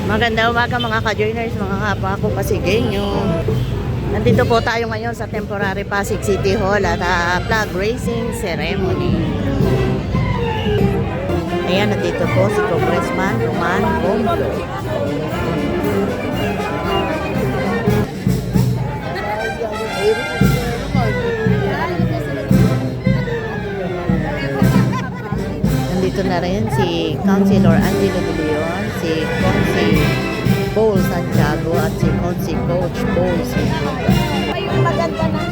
Maganda umaga mga ka-joiners, mga kapwa ko Pasigenyo. Nandito po tayo ngayon sa temporary Pasig City Hall at flag raising ceremony. Ayan, nandito po si Congressman Roman Romulo. Nandito na rin si Councilor Angelo De Leon, si Consi Paul Santiago at si Consi Coach Paul Santiago. Ayun, maganda na.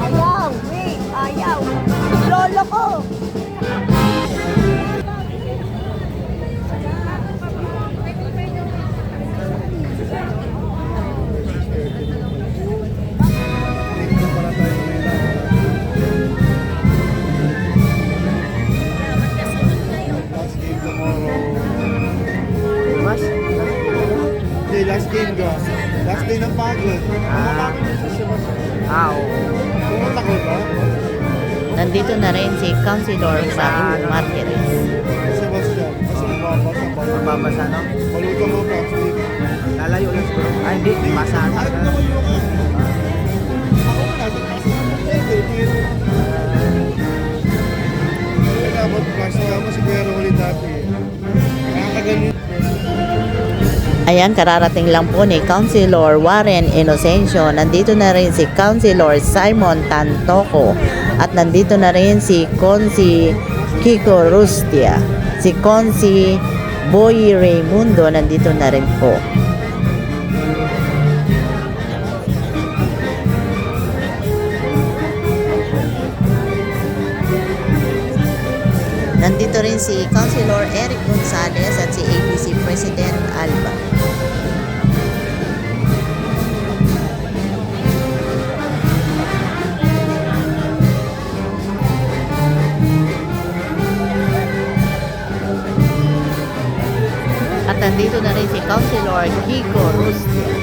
Ayaw, wait, ayaw. Lolo ko. Last game ko. Last day ng pagod. Pumapagod mo sa Sebastian. Pumunta ko ba? Nandito na rin si Councilor Saul Marquez. Sebastian. Kasi mababasa pa. Mababasa, no? Maluto mo pa. Lalayo lang siguro. Ay, hindi. Masahan Ay, ka. naman yung ako na. Sa klase naman pwede. Kaya dapat klase naman si Kuya Rolly dati. Nakakaganit. Ayan, kararating lang po ni Councilor Warren Inocencio. Nandito na rin si Councilor Simon Tantoco. At nandito na rin si Consi Kiko Rustia. Si Consi Boy Raimundo nandito na rin po. Nandito rin si Councilor Eric Gonzalez at si ABC President Alba. At nandito na rin si Councilor Kiko Rustia.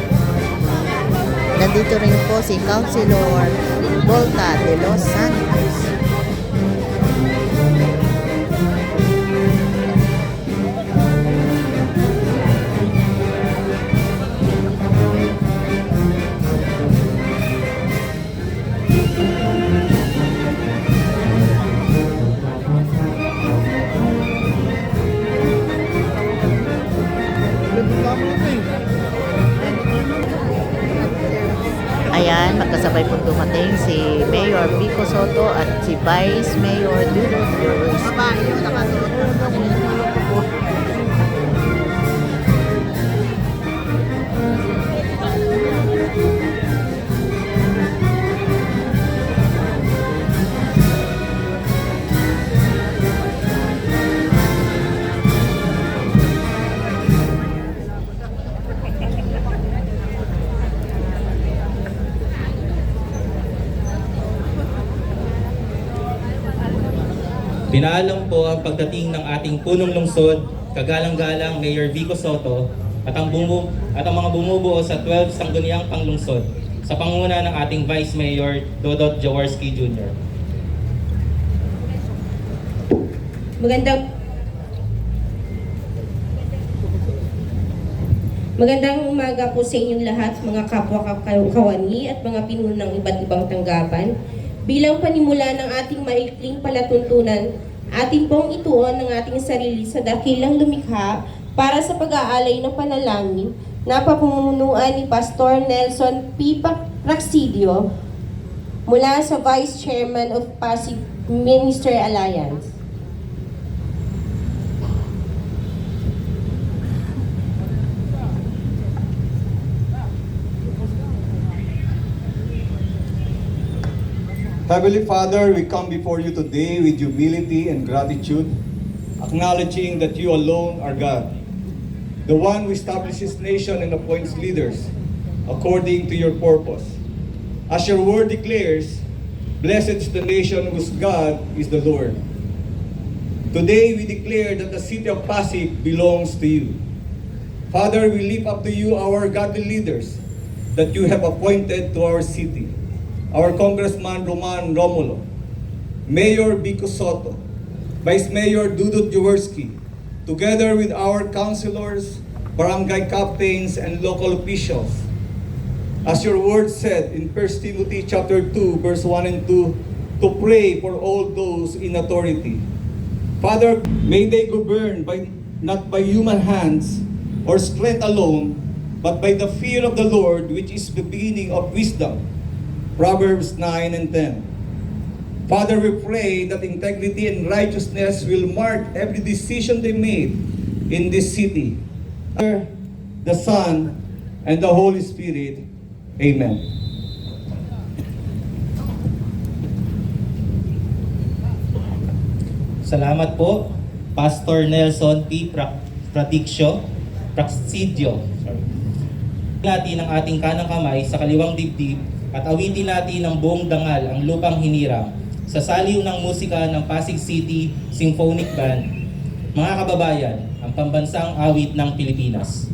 Nandito rin po si Councilor Volta de los Santos. Ayan, magkasabay po dumating si Mayor Vico Soto at si Vice Mayor Dudut Ruiz. Pinaalam po ang pagdating ng ating punong lungsod, kagalang-galang Mayor Vico Soto at ang mga bumubuo sa 12 sangguniang panglungsod sa pangunguna ng ating Vice Mayor Dodot Jaworski Jr. Magandang umaga po sa inyong lahat, mga kapwa kawani at mga pinuno ng iba't ibang tanggapan. Bilang panimula ng ating maikling palatuntunan, atin pong ituon ng ating sarili sa dakilang lumikha para sa pag-aalay ng panalangin na pamumunuan ni Pastor Nelson P. Praxidio mula sa Vice Chairman of Pasig Minister Alliance. Heavenly Father, we come before you today with humility and gratitude, acknowledging that you alone are God, the one who establishes nation and appoints leaders according to your purpose. As your word declares, blessed is the nation whose God is the Lord. Today we declare that the city of Pasig belongs to you. Father, we lift up to you our godly leaders that you have appointed to our city. Our Congressman Roman Romulo, Mayor Vico Soto, Vice Mayor Dudut Jaworski, together with our councilors, barangay captains, and local officials. As your word said in 1 Timothy chapter 2, verse 1 and 2, to pray for all those in authority. Father, may they govern not by human hands or strength alone, but by the fear of the Lord, which is the beginning of wisdom. Proverbs 9 and 10. Father, we pray that integrity and righteousness will mark every decision they made in this city. The Son, and the Holy Spirit. Amen. Salamat po, Pastor Nelson P. Praticio. Natin ang ating kanang kamay sa kaliwang dibdib at awitin natin ng buong dangal ang lupang hinirang sa saliw ng musika ng Pasig City Symphonic Band. Mga kababayan, ang pambansang awit ng Pilipinas.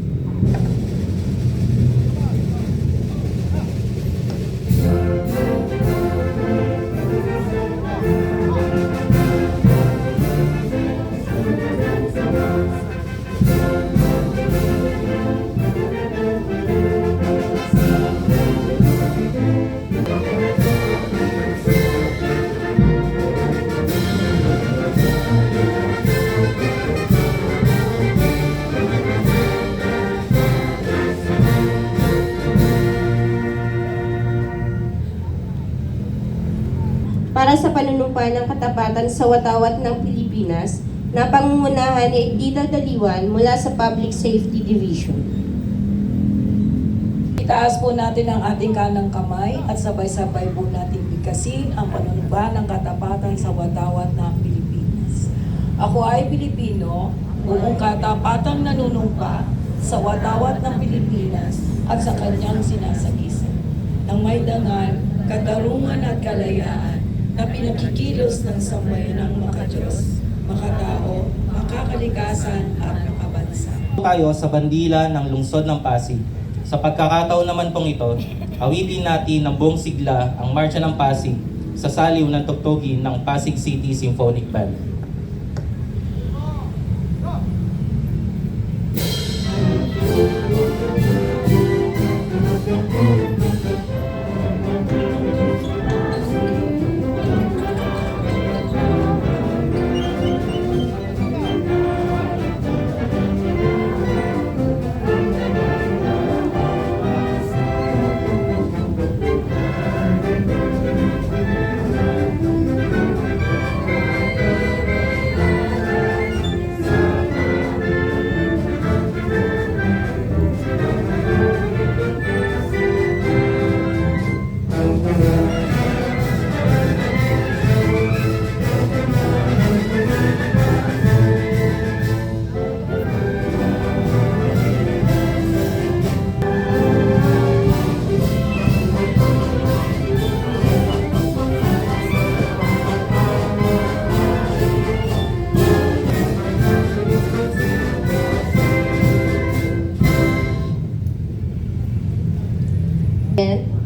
Para sa panunumpa ng katapatan sa watawat ng Pilipinas, na pangungunahan ni Dita Daliwan mula sa Public Safety Division. Itaas po natin ang ating kanang kamay at sabay-sabay po natin bigkasin ang panunumpa ng katapatan sa watawat ng Pilipinas. Ako ay Pilipino, buong katapatang nanunumpa sa watawat ng Pilipinas at sa kanyang sinasagisag, ng may dangal, katarungan at kalayaan na pinakikilos ng sambayanang makadiyos, makatao, makakalikasan at makabansa. Tayo sa bandila ng lungsod ng Pasig. Sa pagkakataon naman pong ito, awitin natin ng buong sigla ang Marcha ng Pasig sa saliw ng tugtugin ng Pasig City Symphonic Band.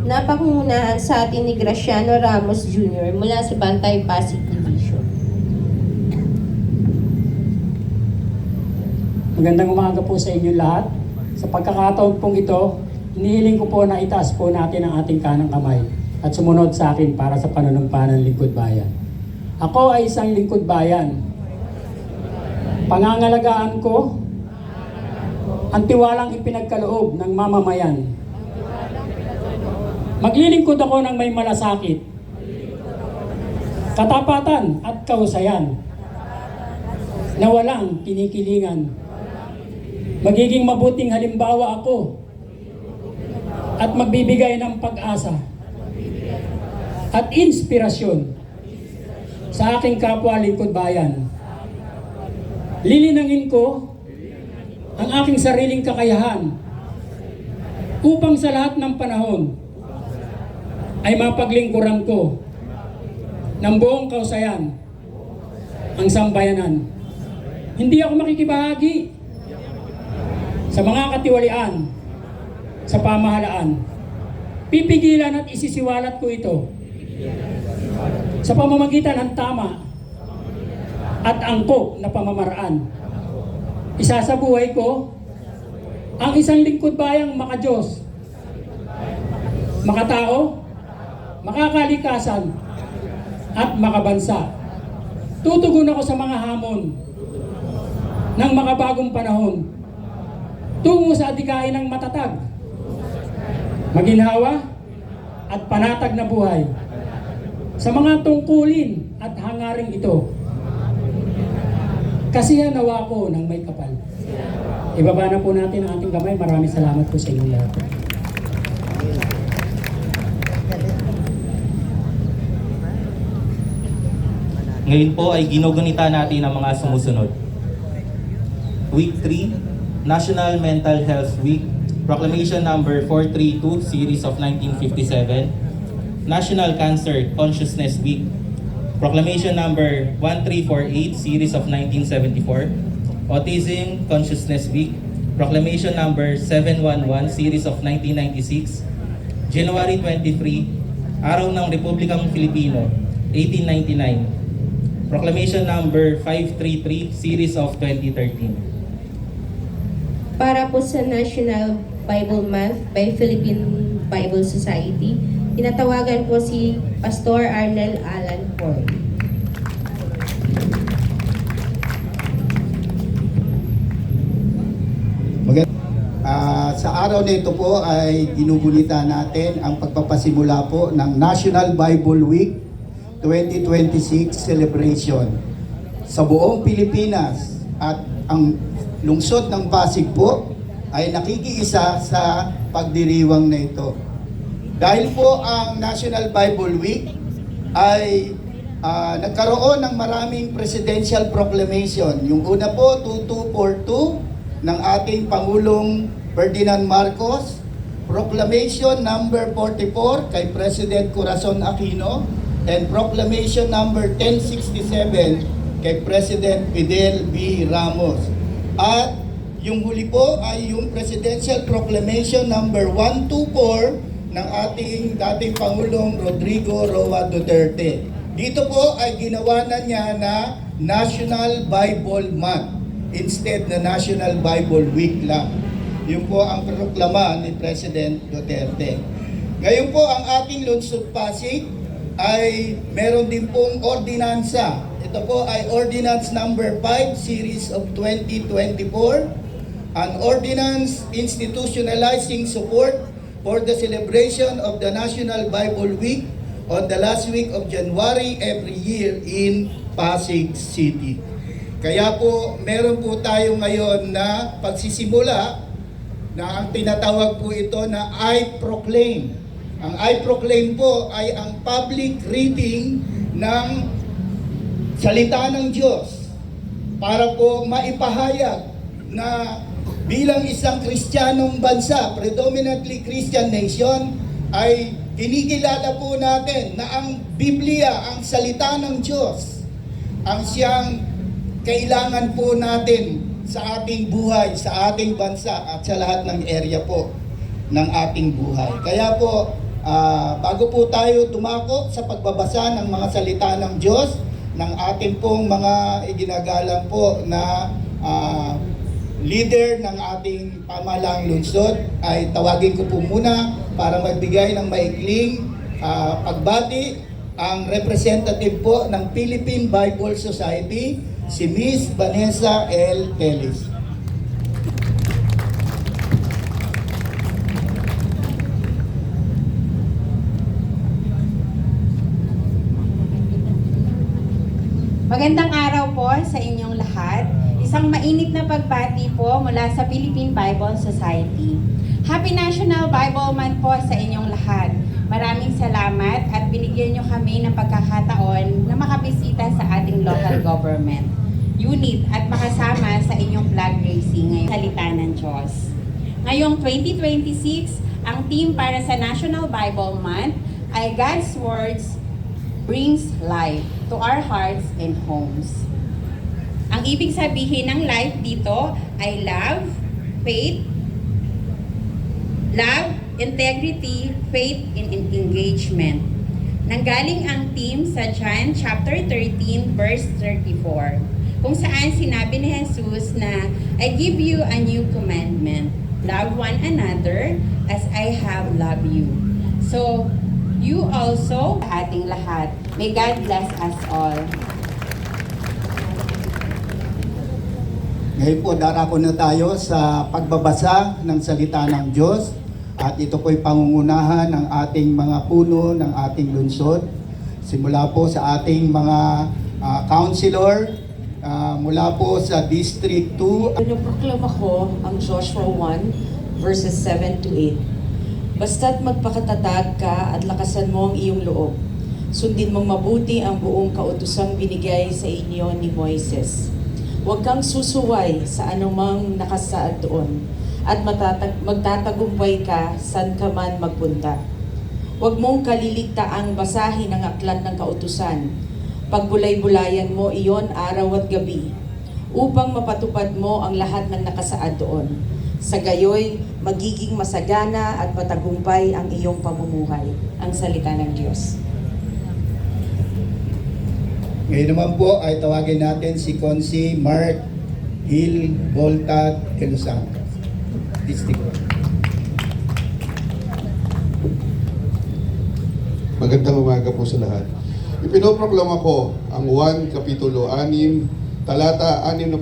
Na pangungunahan sa atin ni Graciano Ramos Jr. mula sa Bantay Pasig Division. Magandang umaga po sa inyo lahat. Sa pagkakataon pong ito, inihiling ko po na itaas po natin ang ating kanang kamay at sumunod sa akin para sa panunumpa ng lingkod bayan. Ako ay isang lingkod bayan. Pangangalagaan ko ang tiwalang ipinagkaloob ng mamamayan. Maglilingkod ako ng may malasakit, katapatan at kausayan, na walang kinikilingan. Magiging mabuting halimbawa ako at magbibigay ng pag-asa at inspirasyon sa aking kapwa lingkod bayan. Lilinangin ko ang aking sariling kakayahan upang sa lahat ng panahon ay mapaglingkuran ko ng buong kausayan ang sambayanan. Hindi ako makikibahagi sa mga katiwalian sa pamahalaan. Pipigilan at isisiwalat ko ito sa pamamagitan ng tama at angkop na pamamaraan. Isasabuhay ko ang isang lingkod bayang makadiyos, makatao, makakalikasan, at makabansa. Tutugon ako sa mga hamon ng makabagong panahon tungo sa adikain ng matatag, maginhawa, at panatag na buhay sa mga tungkulin at hangaring ito. Kasihan nawa ko ng may kapal. Ibaba na po natin ang ating kamay. Maraming salamat po sa inyo lahat. Ngayon po ay ginugunita natin ang mga sumusunod. Week 3, National Mental Health Week, Proclamation Number 432, Series of 1957. National Cancer Consciousness Week, Proclamation Number 1348, Series of 1974. Autism Consciousness Week, Proclamation Number 711, Series of 1996. January 23, Araw ng Republikang Filipino, 1899. Proclamation Number 533, Series of 2013. Para po sa National Bible Month by Philippine Bible Society, tinatawagan po si Pastor Arnel Alan Poy. Sa araw na ito po ay ginugunita natin ang pagpapasimula po ng National Bible Week 2026 celebration sa buong Pilipinas, at ang lungsod ng Pasig po ay nakikiisa sa pagdiriwang na ito. Dahil po ang National Bible Week ay nagkaroon ng maraming presidential proclamation. Yung una po, 2242 ng ating Pangulong Ferdinand Marcos, Proclamation number 44 kay President Corazon Aquino, and Proclamation number 1067 kay President Fidel B. Ramos. At yung huli po ay yung Presidential Proclamation number 124 ng ating dating Pangulong Rodrigo Roa Duterte. Dito po ay ginawa na niya na National Bible Month instead na National Bible Week lang. Yun po ang proklama ni President Duterte. Ngayon po ang ating lungsod Pasig ay meron din pong ordinansa. Ito po ay Ordinance number 5 Series of 2024, an ordinance institutionalizing support for the celebration of the National Bible Week on the last week of January every year in Pasig City. Kaya po meron po tayo ngayon na pagsisimula na ang tinatawag po ito na I Proclaim. Ang I Proclaim po ay ang public reading ng salita ng Diyos para po maipahayag na bilang isang Kristiyanong bansa, predominantly Christian nation, ay kinikilala po natin na ang Biblia, ang salita ng Diyos, ang siyang kailangan po natin sa ating buhay, sa ating bansa at sa lahat ng area po ng ating buhay. Kaya po, bago po tayo tumako sa pagbabasa ng mga salita ng Diyos, ng ating pong mga iginagalang po na leader ng ating pamahalaang lungsod, ay tawagin ko po muna para magbigay ng maikling pagbati ang representative po ng Philippine Bible Society, si Miss Vanessa L. Telis. Magandang araw po sa inyong lahat. Isang mainit na pagbati po mula sa Philippine Bible Society. Happy National Bible Month po sa inyong lahat. Maraming salamat at binigyan nyo kami ng pagkakataon na makabisita sa ating local government unit at makasama sa inyong flag raising ngayong salita ng Diyos. Ngayong 2026, ang theme para sa National Bible Month ay God's Words brings life to our hearts and homes. Ang ibig sabihin ng life dito ay love, integrity, faith, and engagement. Nanggaling ang team sa John chapter 13 verse 34, kung saan sinabi ni Jesus na, I give you a new commandment, love one another as I have loved you. So, you also, ating lahat. May God bless us all. Ngayon po, darako na tayo sa pagbabasa ng salita ng Diyos. At ito po'y pangungunahan ng ating mga puno ng ating lungsod. Simula po sa ating mga councilor, mula po sa District 2. Pinoproklama ko ang Joshua 1 verses 7 to 8. Basta't magpakatatag ka at lakasan mo ang iyong loob. Sundin mong mabuti ang buong kautosang binigay sa inyo ni Moises. Huwag kang susuway sa anumang nakasaad doon at magtatagumpay ka saan ka man magpunta. Huwag mong kaliligtaang basahin ang aklat ng kautusan. Pagbulay-bulayan mo iyon araw at gabi upang mapatupad mo ang lahat ng nakasaad doon. Sa gayoy, magiging masagana at matagumpay ang iyong pamumuhay. Ang salita ng Diyos. Ngayon naman po ay tawagin natin si Consi Mark Hill Volta de Los Santos. District. Magandang umaga po sa lahat. Ipinoproklama ko ang 1 Kapitulo 6, talata 66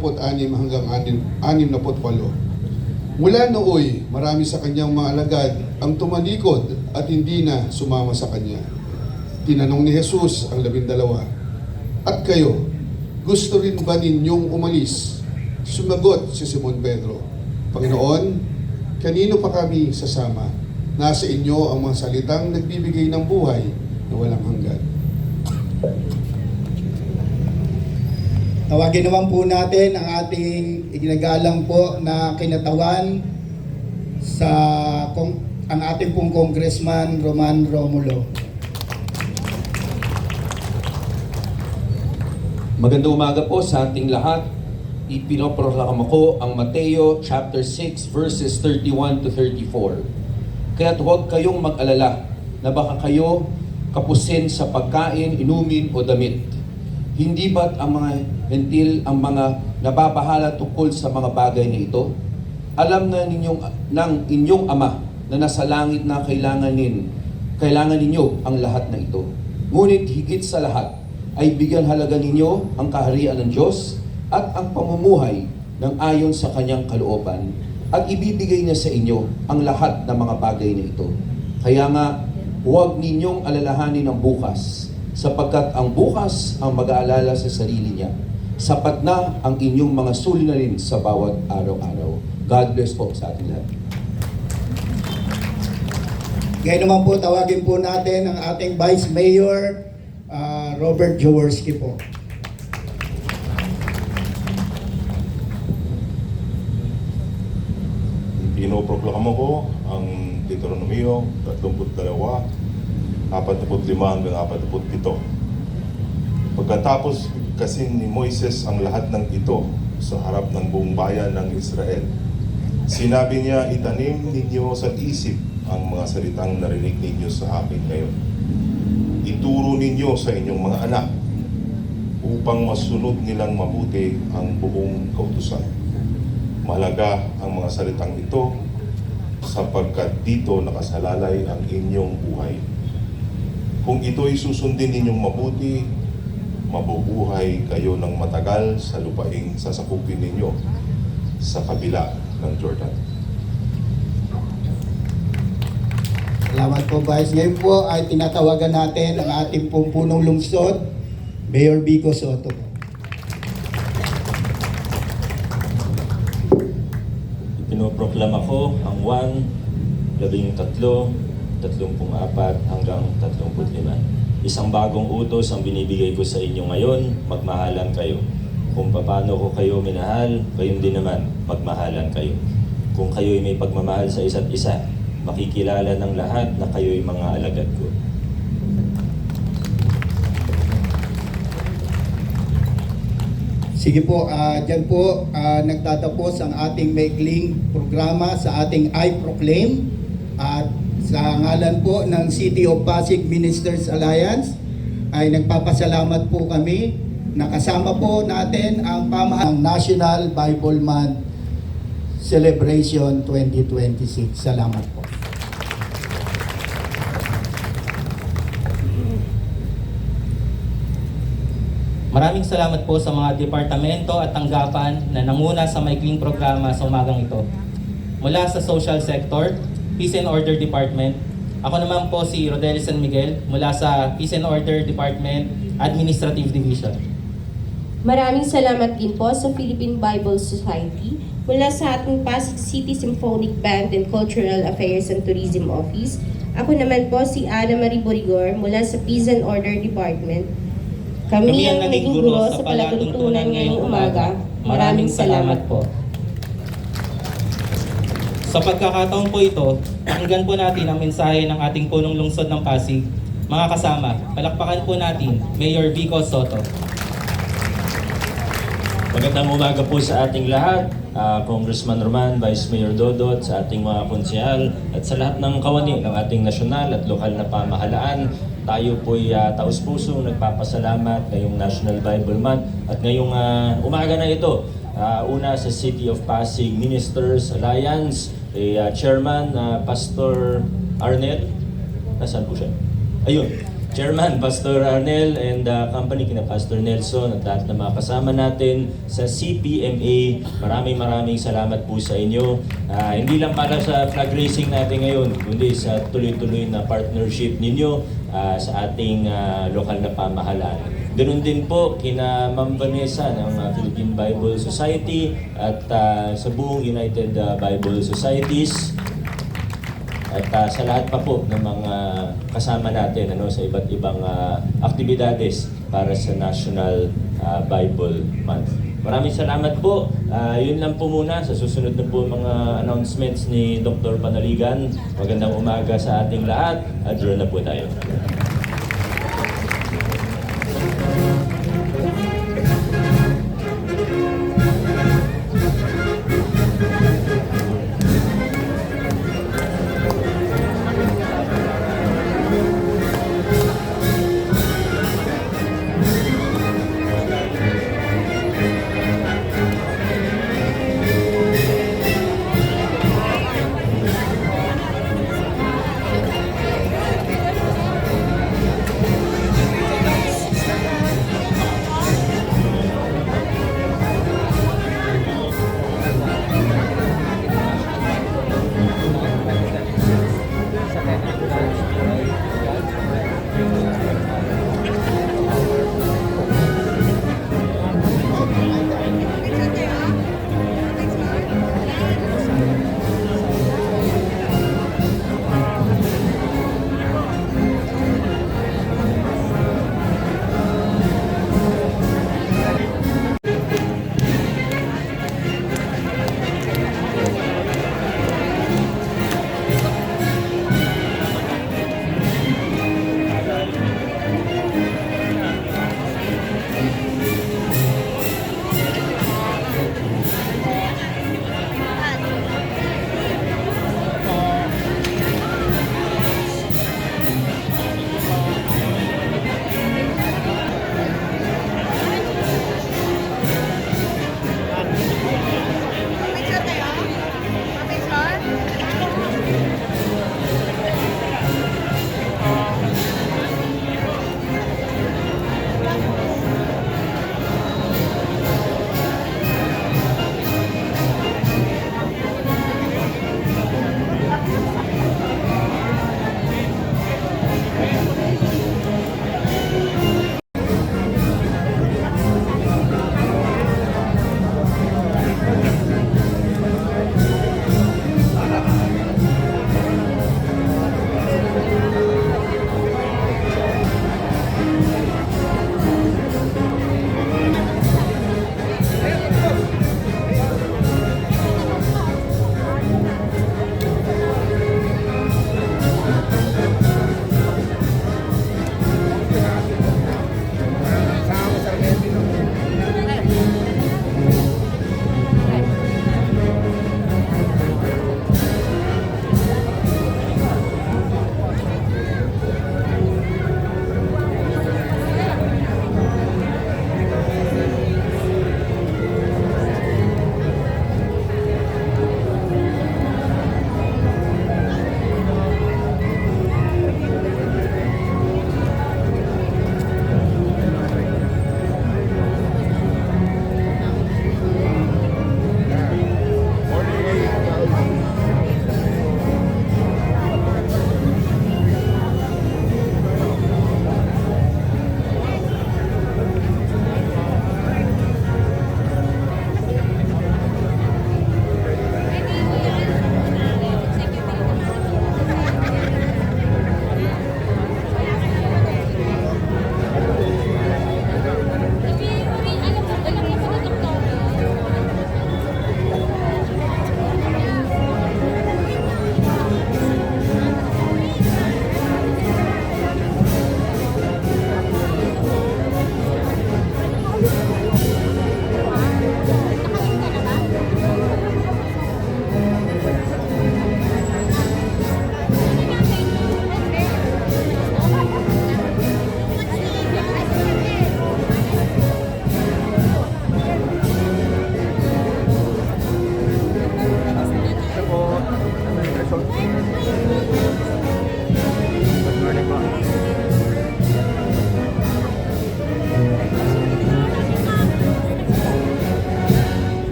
hanggang 68. Mula nooy, marami sa kanyang mga alagad ang tumalikod at hindi na sumama sa kanya. Tinanong ni Jesus ang 12, at kayo, gusto rin ba ninyong umalis? Sumagot si Simon Pedro, Panginoon, kanino pa kami sasama? Nasa inyo ang mga salitang nagbibigay ng buhay na walang hanggan. Tawagin naman po natin ang ating iginagalang po na kinatawan sa ang ating pong Congressman Roman Romulo. Magandang umaga po sa ating lahat. Ipinoproklama ko ang Mateo chapter 6 verses 31 to 34. Kaya't huwag kayong mag-alala na baka kayo kapusin sa pagkain, inumin o damit. Hindi ba't ang mga hentil ang mga nababahala tungkol sa mga bagay na ito? Alam na ng inyong Ama na nasa langit na kailangan ninyo ang lahat na ito. Ngunit higit sa lahat ay bigyan halaga ninyo ang kaharian ng Diyos at ang pamumuhay ng ayon sa kanyang kalooban, at ibibigay niya sa inyo ang lahat ng mga bagay na ito. Kaya nga, huwag ninyong alalahanin ang bukas, sapagkat ang bukas ang mag-aalala sa sarili niya. Sapat na ang inyong mga suliranin sa bawat araw-araw. God bless po sa ating lahat. Ngayon naman po, tawagin po natin ang ating Vice Mayor, Robert Jaworski po. Pinoproklama ko ang Deuteronomio 32, 45 hanggang 47. Pagkatapos kasi ni Moises ang lahat ng ito sa harap ng buong bayan ng Israel, sinabi niya, itanim ninyo sa isip ang mga salitang narinig ninyo sa akin ngayon. Ituro ninyo sa inyong mga anak upang masunod nilang mabuti ang buong kautusan. Mahalaga ang mga salitang ito sapagkat dito nakasalalay ang inyong buhay. Kung ito'y susundin ninyong mabuti, mabubuhay kayo ng matagal sa lupaing sasakupin ninyo sa kabila ng Jordan. Salamat po, Vice. Ngayon po ay tinatawagan natin ang ating pong punong lungsod, Mayor Vico Soto. Pinoproklama ko ang 1, 13, 34 hanggang 35. Isang bagong utos ang binibigay ko sa inyo ngayon, magmahalan kayo. Kung paano ko kayo minahal, gayon din naman, magmahalan kayo. Kung kayo'y may pagmamahal sa isa't isa, makikilala ng lahat na kayo'y mga alagad ko. Sige po, dyan po nagtatapos ang ating maikling programa sa ating I Proclaim. At Sa ngalan po ng City of Pasig Ministers Alliance ay nagpapasalamat po kami na kasama po natin ang pamahang National Bible Month Celebration 2026. Salamat po. Maraming salamat po sa mga departamento at tanggapan na nanguna sa maikling programa sa umagang ito. Mula sa Social Sector, Peace and Order Department, ako naman po si Rodel San Miguel mula sa Peace and Order Department, Administrative Division. Maraming salamat din po sa Philippine Bible Society mula sa ating Pasig City Symphonic Band and Cultural Affairs and Tourism Office. Ako naman po si Ana Marie Borigor mula sa Peace and Order Department. Kami ang naging guro sa palatuntunan ngayong umaga. Maraming salamat po. Sa pagkakataon po ito, pakinggan po natin ang mensahe ng ating punong lungsod ng Pasig. Mga kasama, palakpakan po natin Mayor Vico Soto. Magandang umaga po sa ating lahat, Congressman Roman, Vice Mayor Dodot, sa ating mga konsehal, at sa lahat ng kawani ng ating nasyonal at lokal na pamahalaan. Tayo po'y taus-pusong nagpapasalamat ngayong National Bible Month at ngayong umaga na ito. Una sa City of Pasig Ministers Alliance, Chairman Pastor Arnel. Nasaan po siya? Ayun. Chairman Pastor Arnel and company kina Pastor Nelson at lahat ng mga kasama natin sa CPMA. Maraming salamat po sa inyo. Hindi lang para sa flag raising natin ngayon, kundi sa tuloy-tuloy na partnership ninyo sa ating lokal na pamahalaan. Ganun din po kina Ma'am Vanessa ng Philippine Bible Society at sa buong United Bible Societies. At sa lahat pa po ng mga kasama natin sa iba't ibang aktibidades para sa National Bible Month. Maraming salamat po. Yun lang po muna. Sa susunod na po mga announcements ni Dr. Panaligan. Magandang umaga sa ating lahat. Adjourn na po tayo.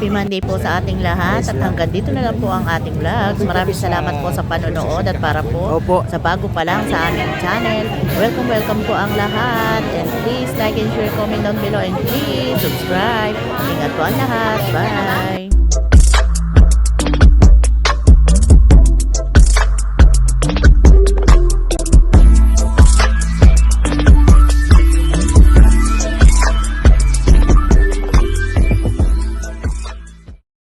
Happy Monday po sa ating lahat at hanggang dito na lang po ang ating vlogs. Maraming salamat po sa panonood at para po Opo. sa bago pa lang sa aming channel. Welcome po ang lahat and please like and share, comment down below and please subscribe. Ingat po ang lahat. Bye!